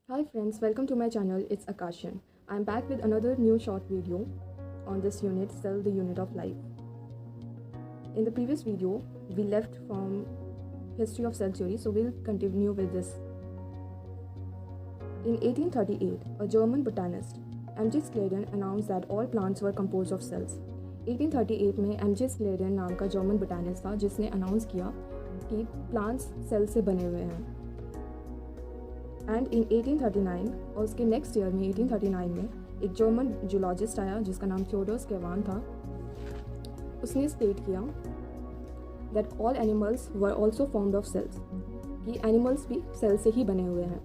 Hi friends, welcome to my channel. It's Akashan. I'm back with another new short video on this unit, Cell, the Unit of Life. In the previous video, we left from history of cell theory, so we'll continue with this. In 1838, a German botanist, M.J. Scladen, announced that all plants were composed of cells. 1838 में M.J. Scladen नाम का German botanist था जिसने announce किया कि plants cell से बने हुए हैं. एंड इन 1839 और उसके नेक्स्ट ईयर में 1839 में एक जर्मन जूलॉजिस्ट आया जिसका नाम थियोडोर स्केवान था. उसने स्टेट किया that all animals were also formed of cells, कि एनिमल्स भी सेल से ही बने हुए हैं.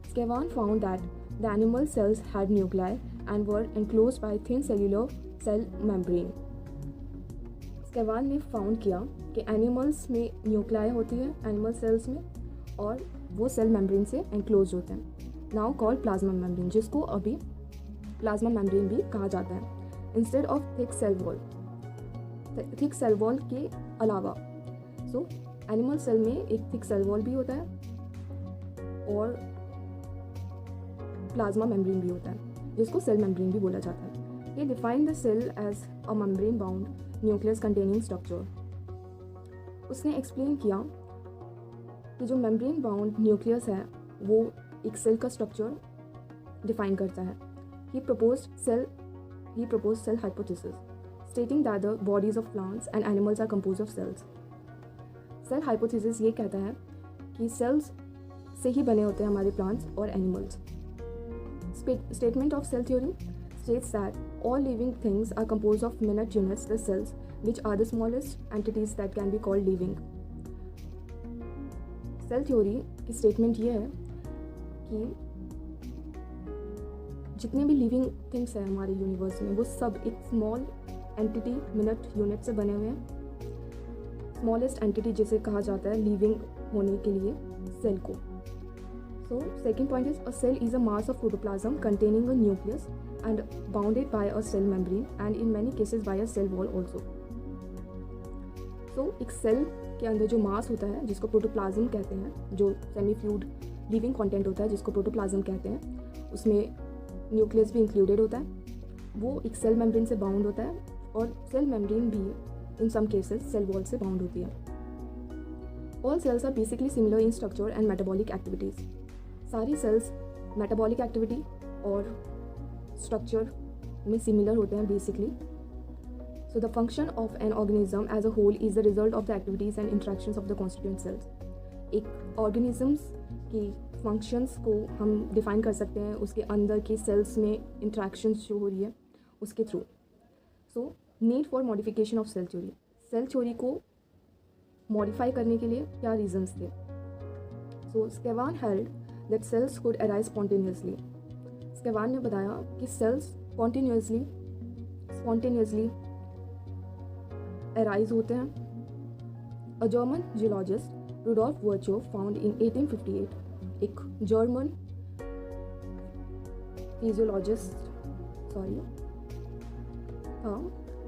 Schwann found that the animal cells had nuclei and were enclosed by thin cellular cell membrane. Schwann ने फाउंड किया कि एनिमल्स में न्यूक्लियाई होती है एनिमल सेल्स में, और वो सेल मेम्ब्रेन से एनक्लोज होते हैं. नाउ कॉल्ड प्लाज्मा मेम्ब्रेन, जिसको अभी प्लाज्मा मेम्ब्रेन भी कहा जाता है instead of thick cell wall. Thick cell wall के अलावा सो एनिमल सेल में एक थिक सेल वॉल भी होता है और प्लाज्मा मेम्ब्रेन भी होता है जिसको सेल मेम्ब्रेन भी बोला जाता है. ये define the cell as a membrane bound nucleus containing structure. उसने एक्सप्लेन किया कि जो मेम्ब्रेन बाउंड न्यूक्लियस है वो एक सेल का स्ट्रक्चर डिफाइन करता है. He proposed cell hypothesis stating that the bodies of plants and animals are compose of cells. Cell hypothesis ये कहता है कि सेल्स से ही बने होते हैं हमारे प्लांट्स और animals. Statement of cell theory states that all living things are composed of minute units, the cells, which are the smallest entities that can be called living. Cell theory की statement ये है कि जितने भी living things हैं हमारे universe में वो सब एक स्मॉल एंटिटी मिनट यूनिट से बने हुए हैं. स्मॉलेस्ट एंटिटी जिसे कहा जाता है लिविंग होने के लिए सेल को. So second point is a cell is a mass of protoplasm containing a nucleus and bounded by a cell membrane and in many cases by a cell wall also. So एक cell के अंदर जो मास होता है जिसको protoplasm कहते हैं, जो सेमी फ्लूइड लिविंग कंटेंट होता है जिसको प्रोटोप्लाज्म कहते हैं, उसमें न्यूक्लियस भी इंक्लूडेड होता है. वो एक सेल मेम्ब्रेन से बाउंड होता है और सेल मेम्ब्रेन भी in some cases cell wall से बाउंड होती है. All cells are basically similar in structure and metabolic activities. सारी सेल्स मेटाबॉलिक एक्टिविटी और स्ट्रक्चर में सिमिलर होते हैं basically. So the function of an organism as a whole is the result of the activities and interactions of the constituent cells. एक organisms की functions को हम define कर सकते हैं उसके अंदर के सेल्स में इंट्रैक्शंस जो हो रही है उसके थ्रू. So need for modification of cell theory. Cell theory को मॉडिफाई करने के लिए क्या रीजंस थे. So Schwann held that cells could arise spontaneously. Schwann ने बताया कि सेल्स स्पॉन्टेनियसली अराइज होते हैं. A German geologist Rudolf Virchow found in 1858, एक जर्मन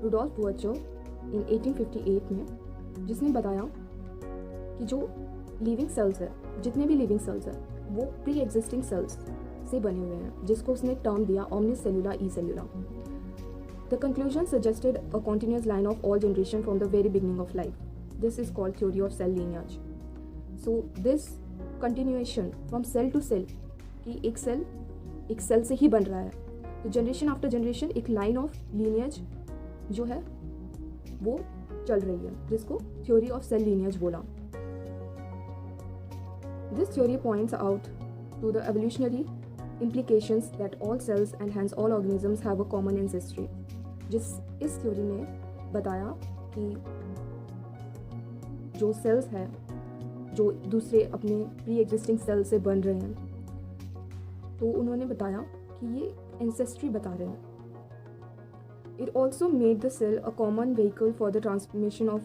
रुडोल्फ वर्चो इन 1858 में, जिसने बताया कि जो लिविंग सेल्स है, जितने भी लिविंग सेल्स है वो प्री एग्जिस्टिंग सेल्स से बने हुए हैं, जिसको उसने टर्म दिया omni cellula e cellula. The conclusion suggested a continuous line of all generation from the very beginning of life. This is called theory of cell lineage. So this continuation from cell to cell, कि एक cell से ही बन रहा है, तो generation after generation एक line of lineage जो है वो चल रही है, जिसको थ्योरी ऑफ सेल लीनियज बोला. This theory points out to the evolutionary implications that all cells and hence all organisms have a common ancestry. इस थ्योरी ने बताया कि जो सेल्स हैं जो दूसरे अपने प्री एग्जिस्टिंग सेल से बन रहे हैं, तो उन्होंने बताया कि ये एंसेस्ट्री बता रहे हैं. It also made the cell a common vehicle for the transmission of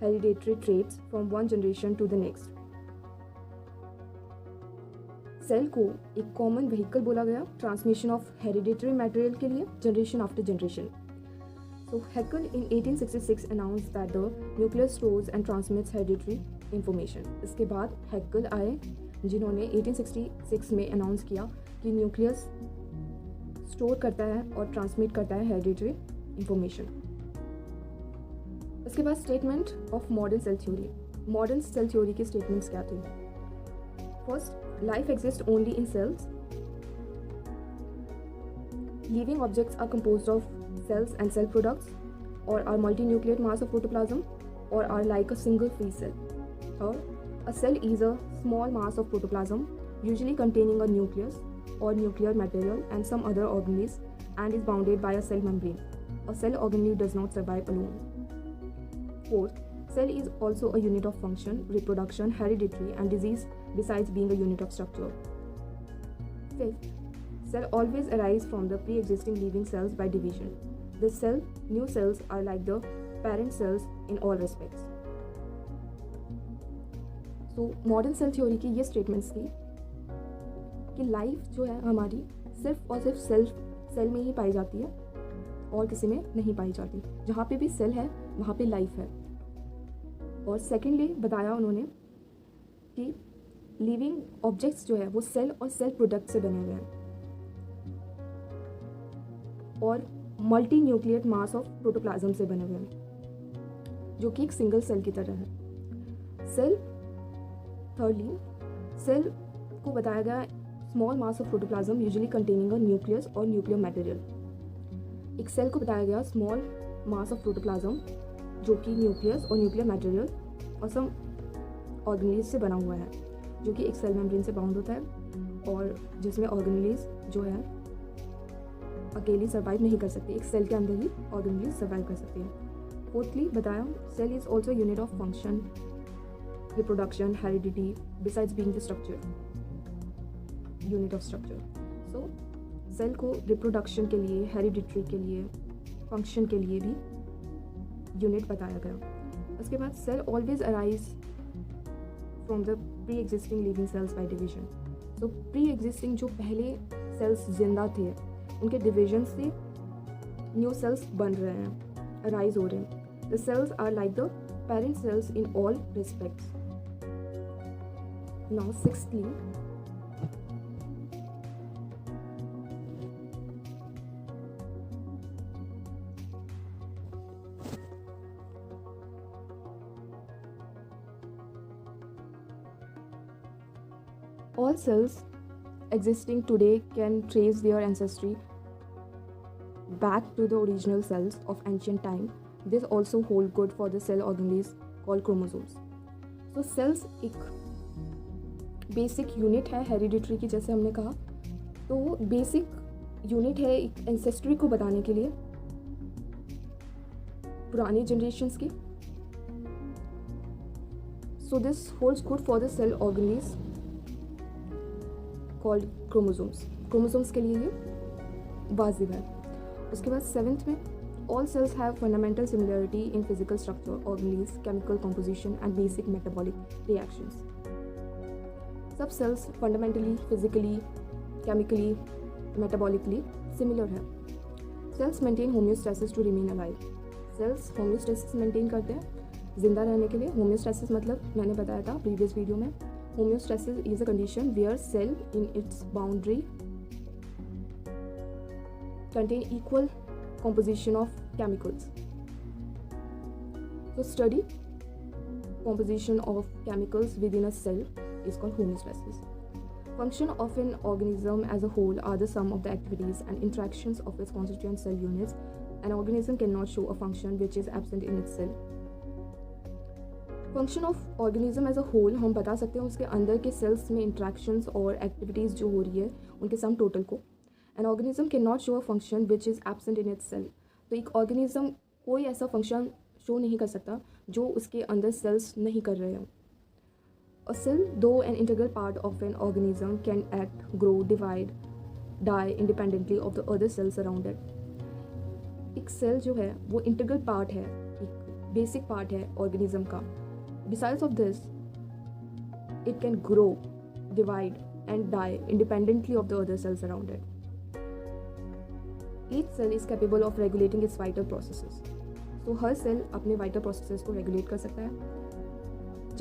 hereditary traits from one generation to the next. Cell को एक कॉमन व्हीकल बोला गया ट्रांसमिशन ऑफ हेरिडेटरी मटेरियल के लिए generation after generation. So Haeckel in 1866 announce that the nucleus stores and transmits hereditary information. इसके बाद हैकल आए जिन्होंने 1866 में अनाउंस किया कि न्यूक्लियस स्टोर करता है और ट्रांसमिट करता है हेरिडिटरी इंफॉर्मेशन। उसके बाद statement of modern cell theory. Modern cell theory की स्टेटमेंट्स क्या थी? First, life exist only in cells. Living objects are composed of cells and cell products, or are multinucleate mass of protoplasm, or are like a single free cell. Third, a cell is a small mass of protoplasm, usually containing a nucleus or nuclear material and some other organelles, and is bounded by a cell membrane. A cell organelle does not survive alone. Fourth, cell is also a unit of function, reproduction, heredity, and disease, besides being a unit of structure. Fifth, cell always arise from the pre-existing living cells by division. The new cells are like the parent cells in all respects. So, modern cell theory की ये statements थी कि life जो है हमारी सिर्फ और सिर्फ सेल में ही पाई जाती है और किसी में नहीं पाई जाती। जहाँ पे भी सेल है वहाँ पे लाइफ है। और सेकेंडली बताया उन्होंने कि लिविंग ऑब्जेक्ट्स जो है वो सेल और सेल प्रोडक्ट से बने हुए हैं और multi nucleate mass of protoplasm से बने हुए हैं जो कि एक सिंगल सेल की तरह है। सेल थर्डली, सेल को बताया गया small mass of protoplasm usually containing a nucleus और न्यूक्लियर मटेरियल। एक सेल को बताया गया स्मॉल मास ऑफ प्रोटोप्लाज्म जो कि न्यूक्लियस और न्यूक्लियर मटेरियल और सम ऑर्गेनेल्स से बना हुआ है जो कि एक सेल मेम्ब्रेन से बाउंड होता है और जिसमें ऑर्गेनेल्स जो है अकेली सर्वाइव नहीं कर सकती, एक सेल के अंदर ही ऑर्गेनेल्स सर्वाइव कर सकती है। फोर्थली बताया cell is also unit of function, reproduction, heredity, besides being the structure, unit of structure. So cell को रिप्रोडक्शन के लिए, हेरिडिटरी के लिए, फंक्शन के लिए भी यूनिट बताया गया। उसके बाद cell always arise from the pre existing living cells by division. तो प्री एग्जिस्टिंग जो पहले सेल्स जिंदा थे उनके डिवीजन से न्यू सेल्स बन रहे हैं, अराइज हो रहे हैं। The cells are like the parent cells in all respects. Now sixthly, all cells existing today can trace their ancestry back to the original cells of ancient time. This also hold good for the cell organelles called chromosomes. So cells एक basic unit है hereditary की, जैसे हमने कहा, तो वो basic unit है एक एंसेस्ट्री को बताने के लिए पुरानी जनरेशन्स की। So this holds good for the cell organelles called chromosomes. Chromosomes के लिए ये वाजिब है। उसके बाद सेवेंथ में all cells have fundamental similarity in physical structure, organelles, chemical composition and basic metabolic reactions. सब cells fundamentally, physically, chemically, metabolically similar है। Cells maintain homeostasis to remain alive. Cells homeostasis maintain करते हैं जिंदा रहने के लिए। Homeostasis मतलब मैंने बताया था प्रीवियस वीडियो में, homeostasis is a condition where cell in its boundary contain equal composition of chemicals. So study composition of chemicals within a cell is called homeostasis. Function of an organism as a whole are the sum of the activities and interactions of its constituent cell units. An organism cannot show a function which is absent in its cell. Function of organism as a whole हम बता सकते हैं उसके अंदर के sales में interactions और activities जो हो रही है उनके सम टोटल को। An organism can not show a function which is absent in its cell. तो एक ऑर्गेनिज्म कोई ऐसा फंक्शन शो नहीं कर सकता जो उसके अंदर सेल्स नहीं कर रहे हैं। A cell though an integral part of an organism can act, grow, divide, die independently of the other cells around it. एक सेल जो है वो इंटीग्रल पार्ट है, एक बेसिक पार्ट है ऑर्गेनिज्म का। Besides of this, it can grow, divide, and die independently of the other cells around it. Each cell is capable of regulating its vital processes. So her cell अपने vital processes को regulate कर सकता है।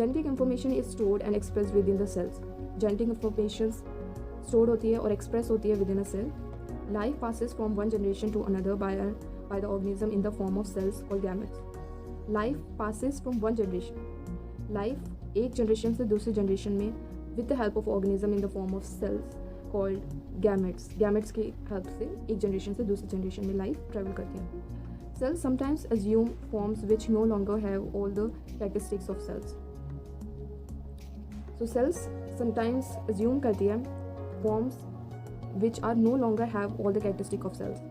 Genetic information is stored and expressed within the cells. Genetic information store होती है और express होती है within a cell. Life passes from one generation to another by the organism in the form of cells called gametes. Life passes from one generation, life एक generation से दूसरी generation में with the help of organism in the form of cells called gametes. Gametes की help से एक generation से दूसरी generation में लाइफ ट्रेवल करती है. Cells sometimes assume forms which no longer have all the characteristics of cells. So cells sometimes assume करती है forms which are no longer have all the characteristics of cells.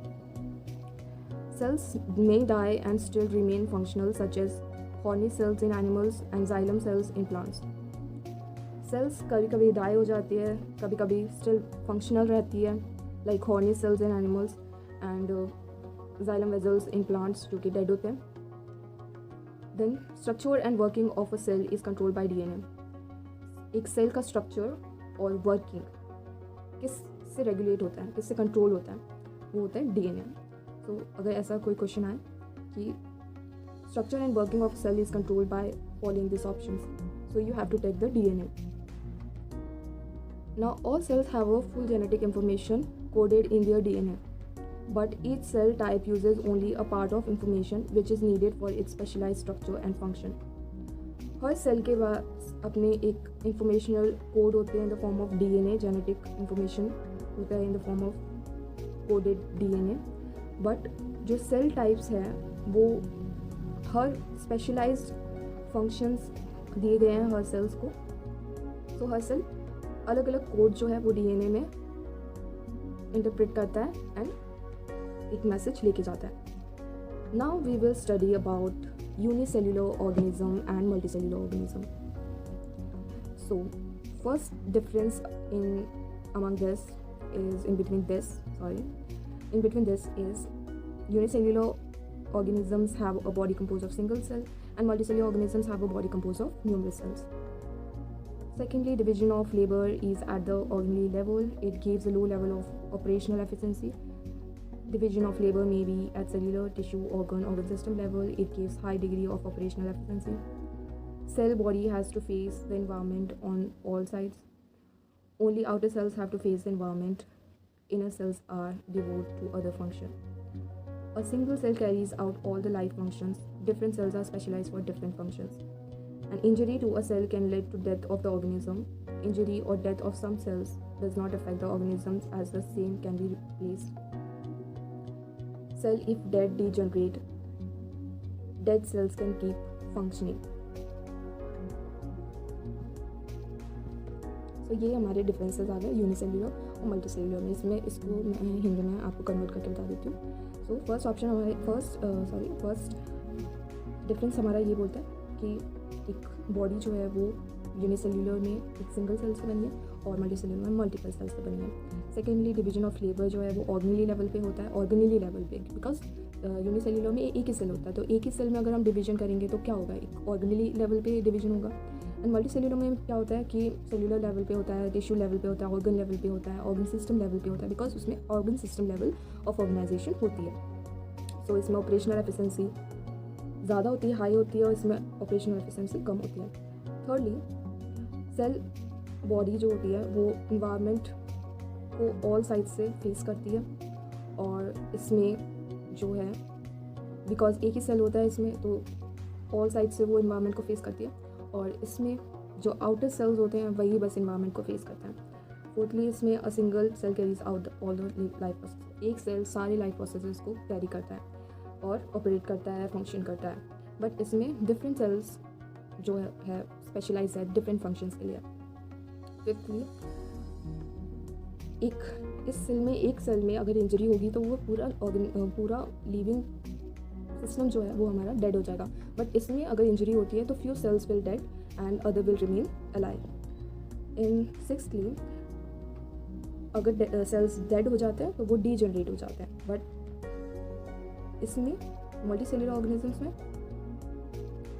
Cells may die and still remain functional, such as horny cells in animals and xylem cells in plants. Cells कभी कभी die हो जाती है, कभी कभी still functional रहती है, like horny cells in animals and xylem vessels in plants जो कि dead होते हैं. Then structure and working of a cell is controlled by DNA. एक सेल का स्ट्रक्चर और वर्किंग किससे रेगुलेट होता है, किससे कंट्रोल होता है, वो होता है DNA. तो अगर ऐसा कोई क्वेश्चन आए कि structure and working of cell is controlled by following these options, so you have to take the DNA. Now all cells have a full genetic information coded in their DNA. But each cell type uses only a part of information which is needed for its specialized structure and function. हर cell के पास अपने एक informational code होते हैं in the form of DNA, genetic information होता है in the form of coded DNA. But जो सेल टाइप्स हैं वो हर स्पेशलाइज्ड फंक्शंस दिए गए हैं हर सेल्स को. तो हर सेल अलग अलग कोड जो है वो DNA में इंटरप्रेट करता है एंड एक मैसेज लेके जाता है. Now we will study about unicellular organism and multicellular organism. So first difference in among this is in between this is unicellular organisms have a body composed of single cell and multicellular organisms have a body composed of numerous cells. Secondly, division of labor is at the organelle level. It gives a low level of operational efficiency. Division of labor may be at cellular, tissue, organ system level. It gives high degree of operational efficiency. Cell body has to face the environment on all sides. Only outer cells have to face the environment. Inner cells are devoted to other function. A single cell carries out all the life functions. Different cells are specialized for different functions. An injury to a cell can lead to death of the organism. Injury or death of some cells does not affect the organisms as the same can be replaced. Cell if dead degenerate. Dead cells can keep functioning. तो ये हमारे differences आ गए unicellular और multicellular में. इसमें इसको मैं हिंदी में आपको कन्वर्ट करके बता देती हूँ. सो फर्स्ट ऑप्शन हमारे फर्स्ट डिफरेंस हमारा ये बोलता है कि एक बॉडी जो है वो यूनिसेल्युलर में एक सिंगल सेल से बनी है और मल्टीसेल्युलर में मल्टीपल सेल से बनी है. सेकेंडली, डिवीजन ऑफ लेबर जो है वो ऑर्गेनली लेवल पे होता है, ऑर्गेनली लेवल पे, बिकॉज यूनिसेल्युलर में एक ही सेल होता है. तो एक ही सेल में अगर हम डिवीजन करेंगे तो क्या होगा, एक ऑर्गेनली लेवल पे डिवीजन होगा. एंड मल्टीसेल्युलर में क्या होता है कि सेल्युलर लेवल पे होता है, टिश्यू लेवल पे होता है, ऑर्गन लेवल पे होता है, ऑर्गन सिस्टम लेवल पे होता है, बिकॉज उसमें organ system level of organisation होती है. सो इसमें ऑपरेशनल एफिशिएंसी ज़्यादा होती है, हाई होती है, और इसमें ऑपरेशनल एफिशिएंसी कम होती है. थर्डली, सेल बॉडी जो होती है वो इन्वायरमेंट को ऑल साइड से फेस करती है, और इसमें जो है बिकॉज एक ही सेल होता है इसमें, तो ऑल साइड से वो इन्वायरमेंट को फेस करती है, और इसमें जो आउटर सेल्स होते हैं वही बस इन्वायरमेंट को फेस करते हैं. फोर्थली, इसमें a single cell carries out all the life process. एक सेल सारे लाइफ प्रोसेसेस को कैरी करता है और ऑपरेट करता है, फंक्शन करता है. बट इसमें डिफरेंट सेल्स जो है स्पेशलाइज है डिफरेंट फंक्शंस के लिए. फिफ्थली, एक सेल में अगर इंजरी होगी तो वो पूरा लिविंग सिस्टम जो है वो हमारा डेड हो जाएगा. बट इसमें अगर इंजरी होती है तो few cells will dead and other will remain alive. In sixthly, अगर सेल्स डेड हो जाते हैं तो वो डीजनरेट हो जाते हैं. बट इसमें मल्टीसेल्युलर ऑर्गेनिजम्स में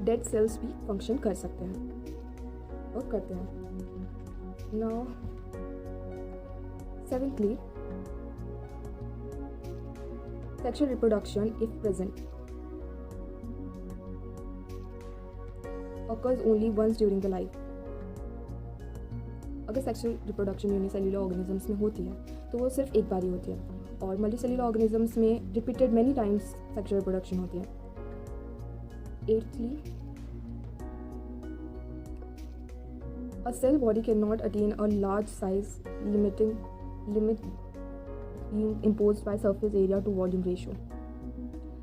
डेड सेल्स भी फंक्शन कर सकते हैं और करते हैं. Now seventhly, sexual reproduction if present occurs only once during the life. अगर सेक्सुअल रिप्रोडक्शन यूनिसेल्युलर ऑर्गेनिजम्स में होती है तो वो सिर्फ एक बार ही होती है, और मल्टीसेल्युलर ऑर्गेनिजम्स में repeated many times sexual reproduction होती है। एट्थली, a cell body cannot attain a large size limit being imposed by surface area to volume ratio।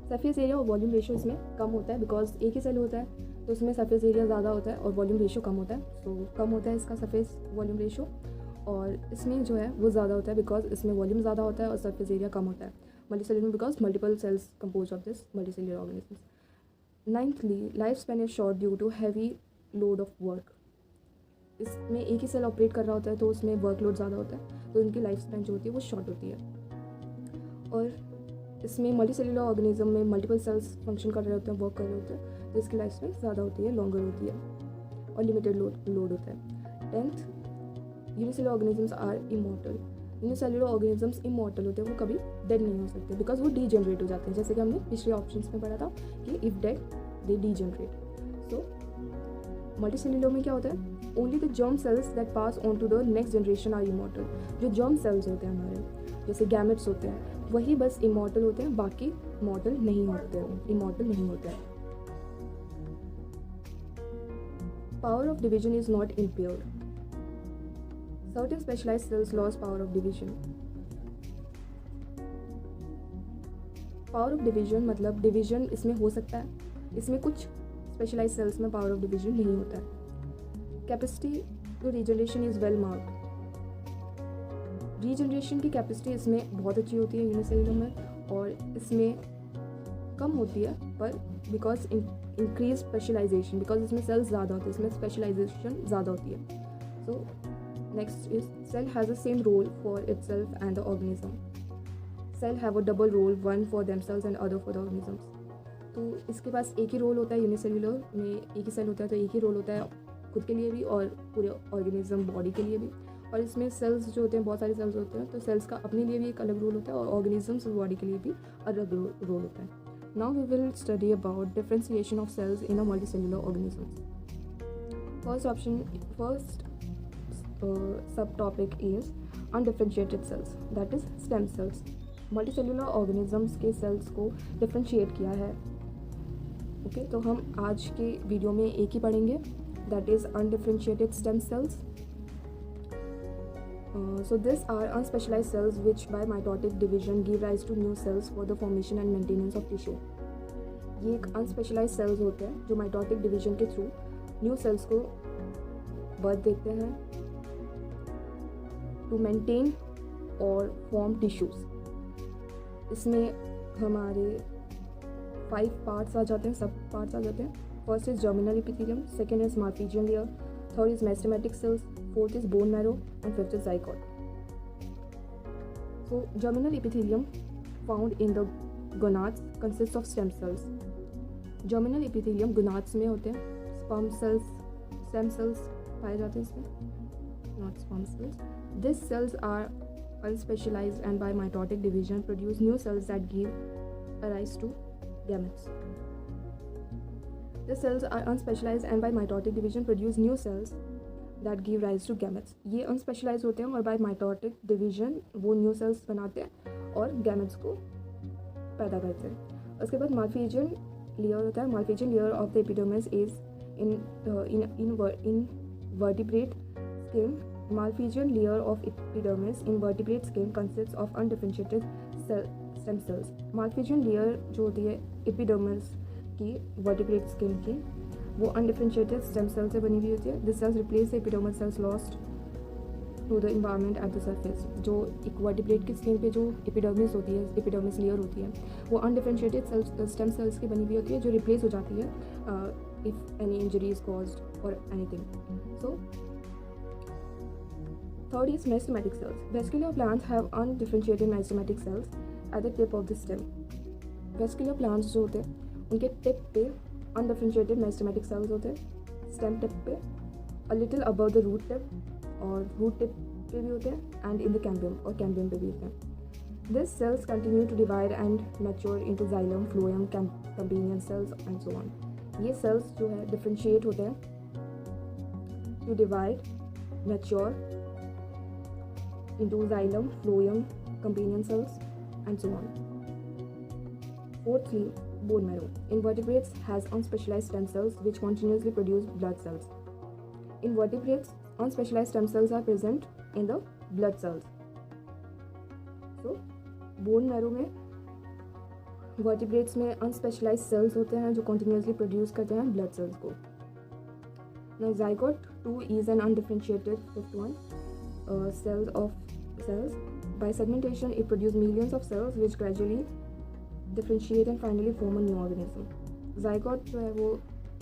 Surface area और वॉल्यूम रेशियो इसमें कम होता है बिकॉज एक ही सेल होता है तो उसमें सरफेस एरिया ज़्यादा होता है और वॉल्यूम रेशियो कम होता है, सो कम होता है इसका सरफेस वॉल्यूम रेशियो। और इसमें जो है वो ज़्यादा होता है बिकॉज इसमें वॉल्यूम ज़्यादा होता है और सरफेस एरिया कम होता है। Multicellular because multiple cells compose of this multicellular organisms. Ninthly, life span is short due to heavy load of work. इसमें एक ही सेल ऑपरेट कर रहा होता है तो उसमें वर्कलोड ज़्यादा होता है तो इनकी लाइफ स्पैन जो होती है वो शॉर्ट होती है। और इसमें मल्टीसेल्युलर ऑर्गेनिज्म में मल्टीपल सेल्स फंक्शन कर रहे होते हैं, वर्क कर रहे होते हैं, तो इसकी लाइफ स्पैन ज़्यादा होती है, लॉन्गर होती है और लिमिटेड लोड होता है। 10th, unicellular organisms are immortal. Unicellular organisms immortal होते हैं, वो कभी डेड नहीं हो सकते बिकॉज वो डीजेनरेट हो जाते हैं, जैसे कि हमने पिछले ऑप्शंस में पढ़ा था कि if dead they degenerate. So multicellular में क्या होता है, only the germ cells that pass on to the next generation are immortal. जो जर्म सेल्स होते हैं हमारे, जैसे गैमेट्स होते हैं, वही बस इमॉर्टल होते हैं, बाकी मॉर्टल नहीं होते हैं, इमॉर्टल नहीं होते हैं। Power of division is not impaired. Certain specialised cells loss power of division. Power of division मतलब डिवीजन इसमें हो सकता है, इसमें कुछ स्पेशलाइज्ड सेल्स में पावर ऑफ डिवीजन नहीं होता है। Capacity to regeneration is well marked. Regeneration की कैपेसिटी इसमें बहुत अच्छी होती है यूनिसेल्युलर में, और इसमें कम होती है पर बिकॉज इंक्रीज स्पेशलाइजेशन, बिकॉज इसमें सेल्स ज़्यादा होते हैं, इसमें स्पेशलाइजेशन ज़्यादा होती है। So next is cell has the same role for itself and the organism. Cell have a double role, one for themselves and other for the organisms. तो इसके पास एक ही रोल होता है, यूनिसेल्युलर में एक ही सेल होता है तो एक ही रोल होता है खुद के लिए भी और पूरे ऑर्गेनिज्म बॉडी के लिए भी। और इसमें सेल्स जो होते हैं, बहुत सारे सेल्स होते हैं, तो सेल्स का अपने लिए भी एक अलग रोल होता है और ऑर्गेनिजम्स बॉडी के लिए भी अलग रोल होता है। Now we will study about differentiation of cells in a multicellular organisms. First sub topic is undifferentiated cells, that is stem cells. Multicellular organisms के सेल्स को डिफरेंशिएट किया है। ओके, तो हम आज के वीडियो में एक ही पढ़ेंगे, that is undifferentiated stem sales. So these are unspecialized cells which by mitotic division give rise to new cells for the formation and maintenance of tissue। ये एक अनस्पेशलाइज्ड सेल्स होते हैं जो माइटोटिक डिवीजन के थ्रू न्यू सेल्स को birth देते हैं to maintain और फॉर्म टिश्यूज। इसमें हमारे 5 पार्ट्स आ जाते हैं, सब पार्ट्स आ जाते हैं। First is germinal epithelium, second is Malpighian layer, third is meristematic cells, fourth is bone marrow, and fifth is zygote. So germinal epithelium found in the gonads consists of stem cells. Germinal epithelium gonads में होते हैं, sperm cells पाए जाते हैं इसमें, not sperm cells. These cells are unspecialized and by mitotic division produce new cells that give rise to gametes. The cells are unspecialized and by mitotic division produce new cells that give rise to gametes। ये unspecialised होते हैं और bye mitotic division वो new sales बनाते हैं और gametes को पैदा करते हैं। उसके बाद मार्फिजियन लेयर होता है। Malpighian layer of the epidermis is in vertebrate skin. Malpighian layer of epidermis in vertebrate skin consist of undifferentiated stem cells. Malpighian layer जो होती है एपिडर्मिस की, वर्टिब्रेट स्किन की, वो अनडिफरेंशिएटेड स्टेम सेल से बनी हुई होती है। This cells replace the epidermal cells lost to the environment at the surface. जो एक वर्टिब्रेट की स्किन पे जो एपिडर्मिस होती है, एपिडर्मिस लेयर होती है, वो अनडिफरेंशिएटेड स्टेम सेल्स की बनी हुई होती है जो रिप्लेस हो जाती है if any injury is caused और anything. So third is meristematic cells. Vascular plants have undifferentiated meristematic cells at the tip of the stem. Vascular plants जो होते हैं उनके टिप पे अनडिफरेंशिएटेड मेस्टेमेटिक सेल्स होते हैं, स्टेम टिप पे, a little above the root tip, और root tip पे भी होते हैं, एंड इन द कैम्बियम और कैम्बियम पे भी होते हैं। This cells continue to divide and mature into xylem, phloem, companion cells and so on. ये सेल्स जो है डिफरेंशिएट होते हैं to divide, mature into xylem, phloem, companion cells, and so on. Fourthly, bone marrow. Invertebrates has unspecialized stem cells which continuously produce blood cells. In vertebrates, unspecialized stem cells are present in the blood cells. So, bone marrow में vertebrates में unspecialized cells होते हैं जो continuously produce करते हैं blood cells को. Now, zygote 2 is an undifferentiated fifth one. Cells of cells. By segmentation, it produces millions of cells which gradually differentiate and finally form a new organism. Zygote जो है वो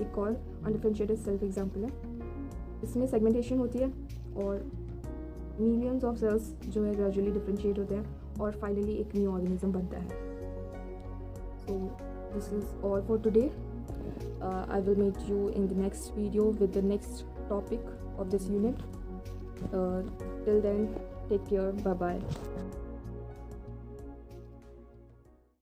एक और undifferentiated cell example है. इसमें segmentation होती है और millions of cells जो है gradually differentiate होते हैं और finally एक new organism बनता है. So this is all for today. I will meet you in the next video with the next topic of this unit. Till then, take care. Bye bye.